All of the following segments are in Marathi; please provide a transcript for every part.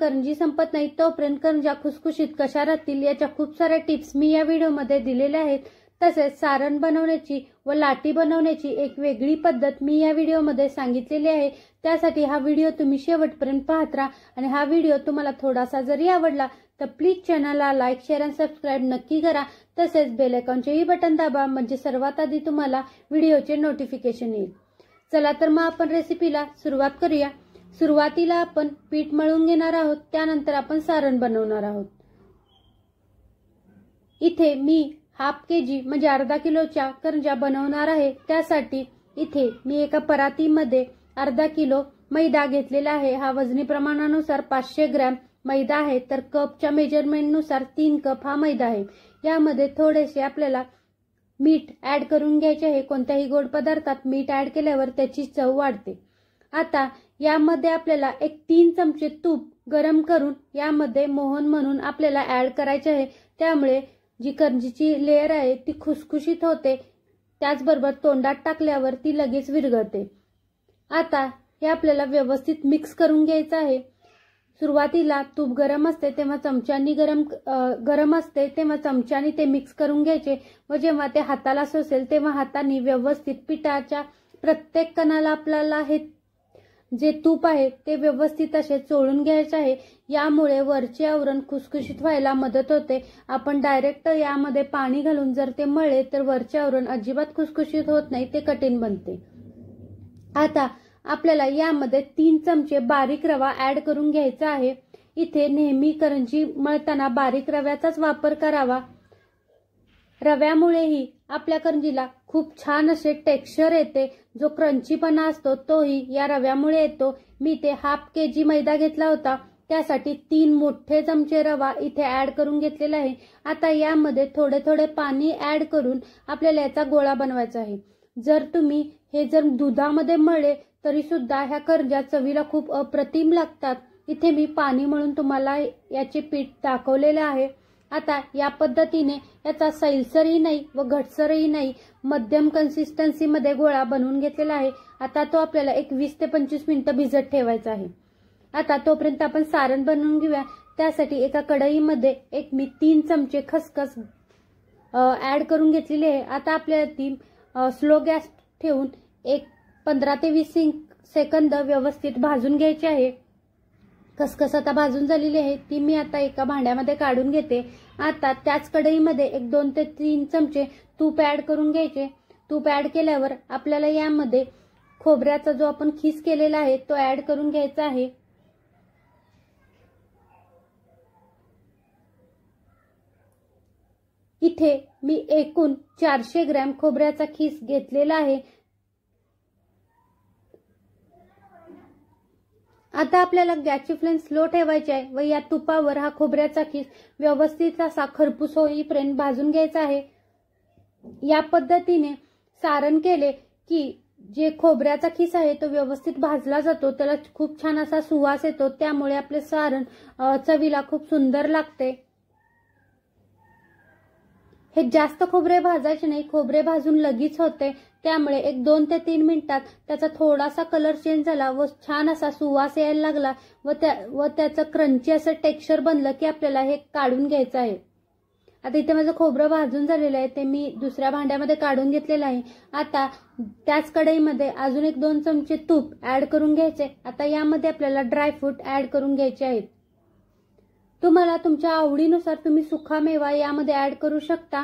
करंजी संपत नाही तोपर्यंत करंज्या खुसखुशीत कशा राहतील याच्या खूप साऱ्या टिप्स मी या व्हिडिओमध्ये दिलेल्या आहेत। तसेच सारण बनवण्याची व लाटी बनवण्याची एक वेगळी पद्धत मी या व्हिडिओमध्ये सांगितलेली आहे। त्यासाठी हा व्हिडिओ तुम्ही शेवटपर्यंत पाहत राहा आणि हा व्हिडिओ तुम्हाला थोडासा जरी आवडला तर प्लीज चॅनलला लाईक शेअर आणि सबस्क्राइब नक्की करा। तसेच बेल आयकॉनचेही बटन दाबा म्हणजे सर्वात आधी तुम्हाला व्हिडिओचे नोटिफिकेशन येईल। चला तर मग आपण रेसिपीला सुरुवात करूया। सुरुवातीला आपण पीठ मळून घेणार आहोत, त्यानंतर आपण सारण बनवणार आहोत। इथे मी हाफ केजी म्हणजे अर्धा किलोच्या करंज्या बनवणार आहे। त्यासाठी इथे मी एका परातीमध्ये अर्धा किलो मैदा घेतलेला आहे। हा वजनी प्रमाणानुसार 500 ग्रॅम मैदा आहे, तर कपच्या मेजरमेंटनुसार 3 कप हा मैदा आहे। यामध्ये थोडेसे आपल्याला मीठ ऍड करून घ्यायचे आहे। कोणत्याही गोड पदार्थात मीठ ऍड केल्यावर त्याची चव वाढते। आता यामध्ये आपल्याला एक 3 चमचे तूप गरम करून यामध्ये मोहन म्हणून आपल्याला ऍड करायचे आहे। त्यामुळे जी करंजीची लेयर आहे ती खुसखुशीत होते, त्याचबरोबर तोंडात टाकल्यावर ती लगेच विरघळते। आता हे आपल्याला व्यवस्थित मिक्स करून घ्यायचं आहे। सुरुवातीला तूप गरम असते तेव्हा चमच्यानी गरम असते तेव्हा चमच्यानी ते मिक्स करून घ्यायचे व जेव्हा ते हाताला सोसेल तेव्हा हाताने व्यवस्थित पिठाच्या प्रत्येक कणाला आपल्याला हे जे तूप आहे ते व्यवस्थित असे चोळून घ्यायचे आहे। यामुळे वरचे आवरण खुसखुशीत व्हायला मदत होते। आपण डायरेक्ट यामध्ये पाणी घालून जर ते मळले तर वरचे आवरण अजिबात खुसखुशीत होत नाही, ते कठीण बनते। आता आपल्याला यामध्ये 3 चमचे बारीक रवा ऍड करून घ्यायचा आहे। इथे नेहमी करंजी मळताना बारीक रव्याचाच वापर करावा। रव्यामुळेही आपल्या करंजीला खूप छान असे टेक्स्चर येते, जो क्रंचीपणा असतो तोही या रव्यामुळे येतो। मी ते हाफ केजी मैदा घेतला होता, त्यासाठी 3 मोठे चमचे रवा इथे ऍड करून घेतलेला आहे। आता यामध्ये थोडे थोडे पाणी ऍड करून आपल्याला याचा गोळा बनवायचा आहे। जर तुम्ही हे दुधामध्ये मळले तरी सुद्धा ह्या करंज्या चवीला खूप अप्रतिम लागतात। इथे मी पाणी मळून तुम्हाला याचे पीठ दाखवलेले आहे। आता या पद्धतीने याचा सैलसरही नाही व घटसरही नाही, मध्यम कन्सिस्टन्सी मध्ये गोळा बनवून घेतलेला आहे। आता तो आपल्याला एक 20 ते 25 मिनिटं भिजत ठेवायचा आहे। आता तोपर्यंत आपण सारण बनवून घेऊया। त्यासाठी एका कढईमध्ये मी 3 चमचे खसखस ऍड करून घेतलेली आहे। आता आपल्याला ती स्लो गॅस ठेवून एक 15 ते 20 सेकंद व्यवस्थित भाजून घ्यायची आहे। खसखस आता भाजून झालेली आहे, ती मी आता एका भांड्यामध्ये काढून घेते। आता त्याच कढईमध्ये 2 ते 3 चमचे तूप ऍड करून घ्यायचे। तूप ऍड केल्यावर आपल्याला यामध्ये खोबऱ्याचा जो आपण खीस केलेला आहे तो ऍड करून घ्यायचा आहे। इथे मी एकूण 400 ग्रॅम खोबऱ्याचा खीस घेतलेला आहे। आता आपल्याला गॅसची फ्लेम स्लो ठेवायची आहे व या तुपावर हा खोबऱ्याचा खीस व्यवस्थित असा खरपूस होईपर्यंत भाजून घ्यायचा आहे। या पद्धतीने सारण केले की जे खोबऱ्याचा खीस आहे तो व्यवस्थित भाजला जातो, त्याला खूप छान असा सुवास येतो, त्यामुळे आपले सारण चवीला खूप सुंदर लागते। हे जास्त खोबरे भाजायचे नाही, खोबरे भाजून लगेच होते, त्यामुळे एक 2 ते 3 मिनिटात त्याचा थोडासा कलर चेंज झाला व छान असा सुवास यायला लागला व त्याचं क्रंची असं टेक्स्चर बनलं की आपल्याला हे काढून घ्यायचं आहे। आता इथे माझं खोबरं भाजून झालेलं आहे, ते मी दुसऱ्या भांड्यामध्ये काढून घेतलेलं आहे। आता त्याच कढईमध्ये अजून 2 चमचे तूप ऍड करून घ्यायचे। आता यामध्ये आपल्याला ड्रायफ्रूट ऍड करून घ्यायचे आहेत। तुम्हाला तुमच्या आवडीनुसार तुम्ही सुका मेवा यामध्ये ऍड करू शकता,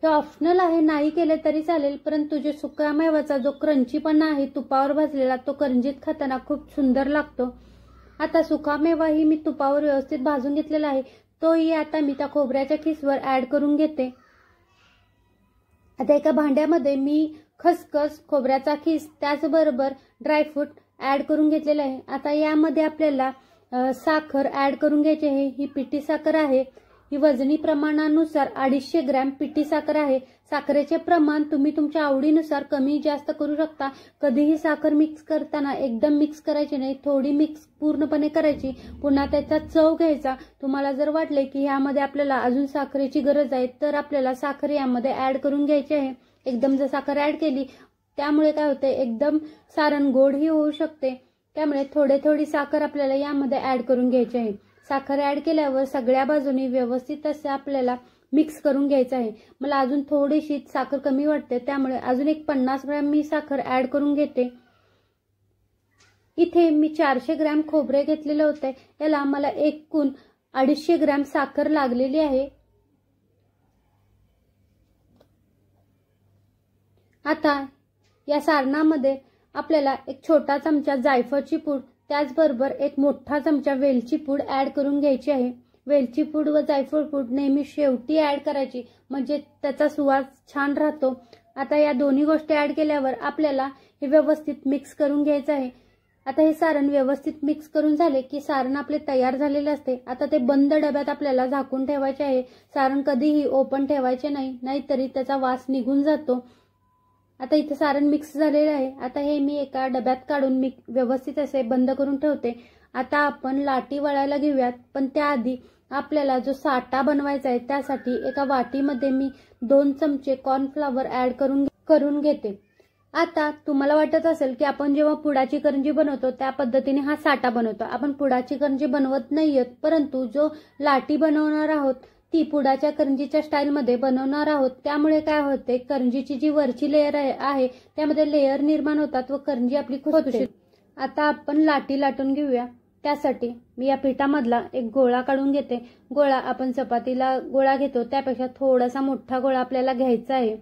हे ऑप्शनल आहे, नाही केले तरी चालेल, परंतु जे सुका मेवाचा जो क्रंचीपणा आहे तुपावर भाजलेला तो करंजीत खाताना खूप सुंदर लागतो। आता सुका मेवा ही मी तुपावर व्यवस्थित भाजून घेतलेला आहे, तोही आता मी त्या खोबऱ्याच्या खिसवर ऍड करून घेते। आता एका भांड्यामध्ये मी खसखस, खोबऱ्याचा खीस त्याचबरोबर ड्रायफ्रूट ऍड करून घेतलेला आहे। आता यामध्ये आपल्याला साखर ऍड करून घ्यायची आहे। ही पिठी साखर आहे, ही वजनी प्रमाणानुसार 250 ग्रॅम पिठी साखर आहे। साखरेचे प्रमाण तुम्ही तुमच्या आवडीनुसार कमी जास्त करू शकता। कधीही साखर मिक्स करताना एकदम मिक्स करायची नाही, थोडी मिक्स पूर्णपणे करायची, पुन्हा त्याचा चव घ्यायचा। तुम्हाला जर वाटले की यामध्ये आपल्याला अजून साखरेची गरज आहे तर आपल्याला साखर यामध्ये ऍड करून घ्यायची आहे। एकदम जर साखर ऍड केली त्यामुळे काय होते, एकदम सारण गोडही होऊ शकते, त्यामुळे थोडी साखर आपल्याला यामध्ये ऍड करून घ्यायची आहे। साखर ऍड केल्यावर सगळ्या बाजूनी व्यवस्थित असे आपल्याला मिक्स करून घ्यायचं आहे। मला अजून थोडीशी साखर कमी वाटते, त्यामुळे अजून एक 50 ग्रॅम मी साखर ऍड करून घेते। इथे मी 400 ग्रॅम खोबरे घेतलेले होते, याला मला एकूण 250 ग्रॅम साखर लागलेली आहे। आता या सारणामध्ये आपल्याला एक छोटा चमचा जायफळची पूड, त्याचबरोबर एक मोठा चमचा वेलची पूड ऍड करून घ्यायची आहे। वेलची पूड व जायफळ पूड नेहमी शेवटी ऍड करायची, म्हणजे त्याचा सुवास छान राहतो। आता या दोन्ही गोष्टी ऍड केल्यावर आपल्याला हे व्यवस्थित मिक्स करून घ्यायचं आहे। आता हे सारण व्यवस्थित मिक्स करून झाले की सारण आपले तयार झालेले असते। आता ते बंद डब्यात आपल्याला झाकून ठेवायचे आहे। सारण कधीही ओपन ठेवायचे नाही, नाहीतरी त्याचा वास निघून जातो। आता इथे सारण मिक्स झालेले आहे। आता हे मी एका डब्यात काढून मी व्यवस्थित असे बंद करून ठेवते। आता आपण लाटी वळायला घेऊयात, पण त्याआधी आपल्याला जो साठा बनवायचा आहे त्यासाठी एका वाटीमध्ये मी 2 चमचे कॉर्नफ्लॉवर ऍड करून घेते। आता तुम्हाला वाटत असेल की आपण जेव्हा पुडाची करंजी बनवतो त्या पद्धतीने हा साठा बनवतो। आपण पुडाची करंजी बनवत नाहीयेत, परंतु जो लाटी बनवणार आहोत ती पुडाच्या करंजीच्या स्टाईलमध्ये बनवणार आहोत। त्यामुळे काय होते, करंजीची जी वरची लेयर आहे त्यामध्ये लेयर निर्माण होतात व करंजी आपली खुसखुशीत। आता आपण लाटी लाटून घेऊया। त्यासाठी मी या पिठामधला एक गोळा काढून घेते। गोळा आपण चपातीला गोळा घेतो त्यापेक्षा थोडासा मोठा गोळा आपल्याला घ्यायचा आहे।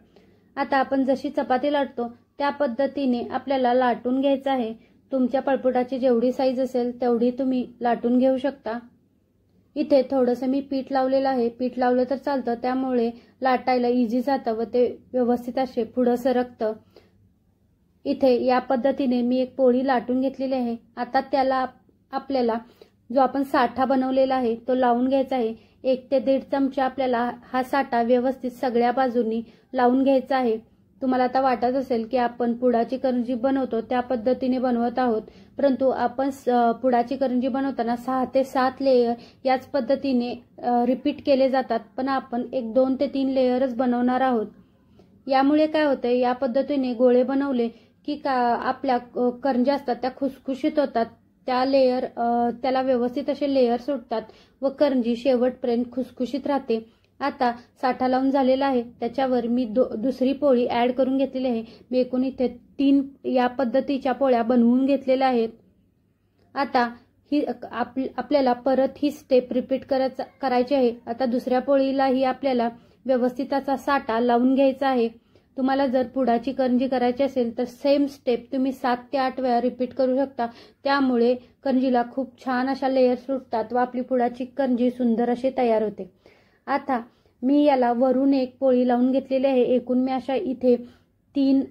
आता आपण जशी चपाती लाटतो त्या पद्धतीने आपल्याला लाटून घ्यायचं आहे। तुमच्या पळपुटाची जेवढी साईज असेल तेवढी तुम्ही लाटून घेऊ शकता। इथे थोडंसं मी पीठ लावलेलं आहे, पीठ लावलं तर चालतं, त्यामुळे लाटायला इझी जातं व ते व्यवस्थित असे पुढं सरकतं। इथे या पद्धतीने मी एक पोळी लाटून घेतलेली आहे। आता त्याला आपल्याला जो आपण साठा बनवलेला आहे तो लावून घ्यायचा आहे। 1 ते 1.5 चमचा आपल्याला हा साठा व्यवस्थित सगळ्या बाजूनी लावून घ्यायचा आहे। तुम्हाला आता वाटत असेल की आपण पुडाची करंजी बनवतो त्या पद्धतीने बनवत आहोत, परंतु आपण पुडाची करंजी बनवताना 6 ते 7 लेयर याच पद्धतीने रिपीट केले जातात, पण आपण 1, 2 ते 3 लेयरच बनवणार आहोत। यामुळे काय होते, या पद्धतीने गोळे बनवले की आपल्या करंज्या असतात त्या खुसखुशीत होतात। त्याला व्यवस्थित असे लेयर सुटतात व करंजी शेवटपर्यंत खुसखुशीत राहते। आता साठा लावून झालेला आहे, त्याच्यावर मी दुसरी पोळी ऍड करून घेतलेली आहे। मी एकूण इथे 3 या पद्धतीच्या पोळ्या बनवून घेतलेल्या आहेत। आता ही आपल्याला परत ही स्टेप रिपीट करायची आहे। आता दुसऱ्या पोळीलाही आपल्याला व्यवस्थित असा साठा लावून घ्यायचा आहे। तुम्हाला जर पुडाची करंजी करायची असेल तर सेम स्टेप तुम्ही 7 ते 8 वेळा रिपीट करू शकता। त्यामुळे करंजीला खूप छान अशा लेयर सुटतात व आपली पुडाची करंजी सुंदर अशी तयार होते। आता मी याला वरून एक पोळी लावून घेतलेली आहे। एकूण मी अशा इथे 3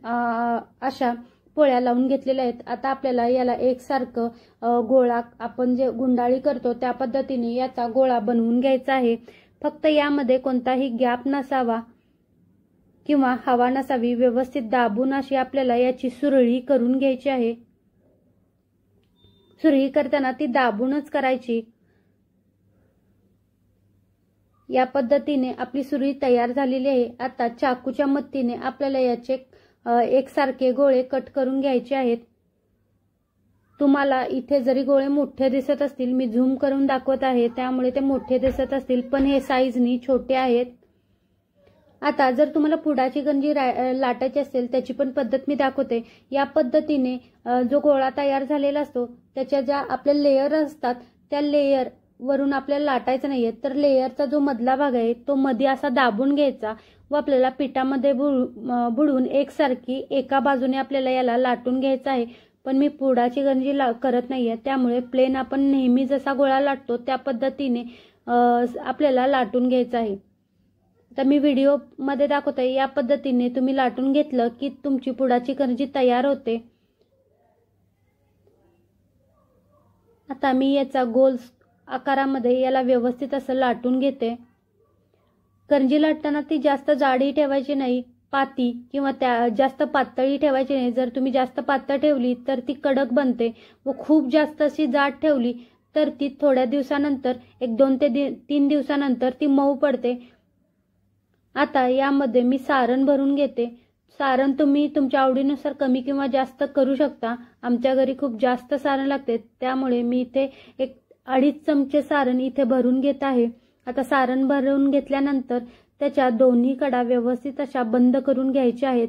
अशा पोळ्या लावून घेतलेल्या आहेत। आता आपल्याला याला एकसारखं गोळा आपण जे गुंडाळी करतो त्या पद्धतीने याचा गोळा बनवून घ्यायचा आहे। फक्त यामध्ये कोणताही गॅप नसावा किंवा हवा नसावी, व्यवस्थित दाबून अशी आपल्याला याची सुरळी करून घ्यायची आहे। सुरळी करताना ती दाबूनच करायची। या पद्धतीने आपली सुरळी तयार झालेली आहे। आता चाकूच्या मदतीने आपल्याला याचे एकसारखे गोळे कट करून घ्यायचे आहेत। तुम्हाला इथे जरी गोळे मोठे दिसत असतील, मी झूम करून दाखवत आहे त्यामुळे ते मोठे दिसत असतील, पण हे साईजनी छोटे आहेत। आता जर तुम्हाला पुडाची करंजी लाटायची असेल त्याची पण पद्धत मी दाखवते। या पद्धतीने जो गोळा तयार झालेला असतो त्याच्या ज्या आपल्या लेयर असतात त्या लेयर वरून आपल्याला लाटायचं नाहीये, तर लेयरचा जो मधला भाग आहे तो मध्ये असा दाबून घ्यायचा व आपल्याला पिठामध्ये बुडवून एकसारखी एका बाजूने आपल्याला याला लाटून घ्यायचं आहे। पण मी पुडाची करंजी करत नाहीये, त्यामुळे प्लेन आपण नेहमी जसा गोळा लाटतो त्या पद्धतीने आपल्याला लाटून घ्यायचं आहे। तर मी व्हिडिओ मध्ये दाखवते, या पद्धतीने तुम्ही लाटून घेतलं की तुमची पुडाची करंजी तयार होते। आता मी याचा गोल आकारामध्ये याला व्यवस्थित असं लाटून घेते। करंजी लाटताना ती जास्त जाडी ठेवायची नाही, पाती किंवा त्या जास्त पातळी ठेवायची नाही। जर तुम्ही जास्त पातळ ठेवली तर ती कडक बनते व खूप जास्त अशी जाड ठेवली तर ती थोड्या दिवसानंतर 1, 2 ते 3 दिवसानंतर ती मऊ पडते। आता यामध्ये मी सारण भरून घेते। सारण तुम्ही तुमच्या आवडीनुसार कमी किंवा जास्त करू शकता। आमच्या घरी खूप जास्त सारण लागते, त्यामुळे मी इथे 1-2.5 चमचे सारण इथे भरून घेत आहे। आता सारण भरून घेतल्यानंतर त्याच्या दोन्ही कडा व्यवस्थित अशा बंद करून घ्यायच्या आहेत।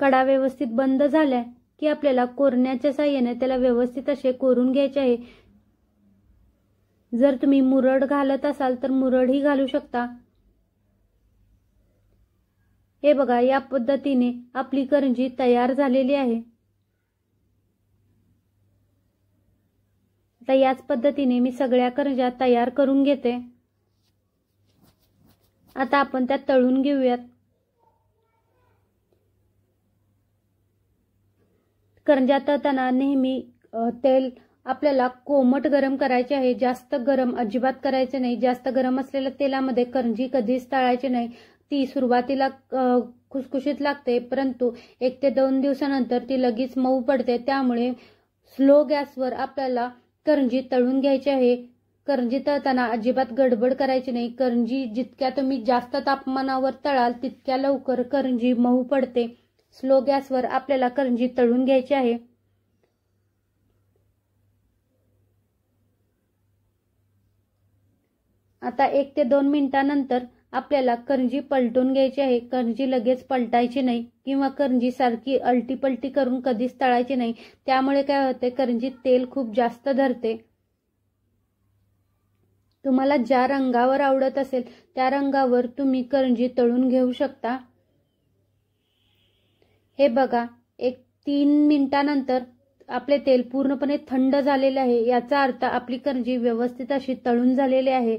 कडा व्यवस्थित बंद झाल्या की आपल्याला कोरण्याच्या साहाय्याने त्याला व्यवस्थित असे कोरून घ्यायचे आहे। जर तुम्ही मुरड घालत असाल तर मुरडही घालू शकता। हे बघा, या पद्धतीने आपली करंजी तयार झालेली आहे। आता याच पद्धतीने मी सगळ्या करंज्या तयार करून घेते। आता आपण त्या तळून घेऊयात। करंज्या तळताना नेहमी तेल आपल्याला कोमट गरम करायचे आहे, जास्त गरम अजिबात करायचे नाही। जास्त गरम असलेल्या तेलामध्ये करंजी कधीच तळायची नाही। ती सुरुवातीला खुसखुशीत लागते, परंतु 1 ते 2 दिवसानंतर ती लगेच मऊ पडते। त्यामुळे स्लो गॅसवर आपल्याला करंजी तळून घ्यायची आहे। करंजी तळताना अजिबात गडबड करायची नाही। करंजी जितक्या तुम्ही जास्त तापमानावर तळाल तितक्या लवकर करंजी मऊ पडते। स्लो गॅसवर आपल्याला करंजी तळून घ्यायची आहे। आता 1 ते 2 मिनिटांनंतर आपल्याला करंजी पलटून घ्यायची आहे। करंजी लगेच पलटायची नाही किंवा करंजी सारखी अलटी-पलटी करून कधीच तळायची नाही, त्यामुळे काय होते, करंजीत तेल खूप जास्त धरते। तुम्हाला ज्या रंगावर आवडत असेल त्या रंगावर तुम्ही करंजी तळून घेऊ शकता। हे बघा, 1-3 मिनिटांनंतर आपले तेल पूर्णपणे थंड झालेले आहे। याचा अर्थ आपली करंजी व्यवस्थित अशी तळून झालेली आहे।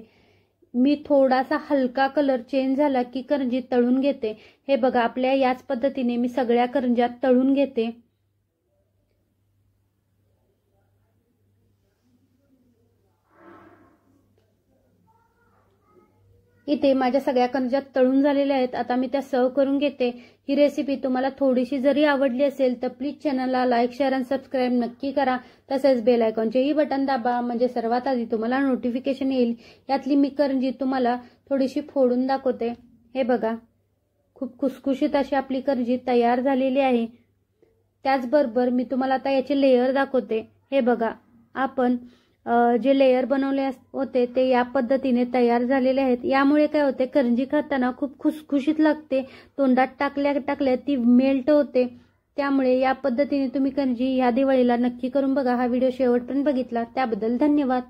मी थोडासा हलका कलर चेंज झाला की करंजी तळून घेते। हे बघा, आपल्या याच पद्धतीने मी सगळ्या करंज्या तळून घेते। इथे माझ्या सगळ्या करंज्या तळून झालेल्या आहेत। आता मी त्या सर्व करून घेते। ही रेसिपी तुम्हाला थोडीशी जरी आवडली असेल तर प्लीज चॅनलला लाईक, शेअर आणि सबस्क्राईब नक्की करा। तसेच बेल आयकॉनचेही बटन दाबा, म्हणजे सर्वात आधी तुम्हाला नोटिफिकेशन येईल। यातली मी करंजी तुम्हाला थोडीशी फोडून दाखवते। हे बघा, खूप खुसखुशीत अशी आपली करंजी तयार झालेली आहे। त्याचबरोबर मी तुम्हाला आता याचे लेयर दाखवते। हे बघा, आपण जे लेयर बनवले होते ते या पद्धतीने तयार झालेले आहेत। यामुळे काय होते, करंजी खाताना खूप खुसखुशीत लागते। तोंडात टाकल्या ती मेल्ट होते। त्यामुळे या पद्धतीने तुम्ही करंजी ह्या दिवाळीला नक्की करून बघा। हा व्हिडिओ शेवटपर्यंत बघितला त्याबद्दल धन्यवाद।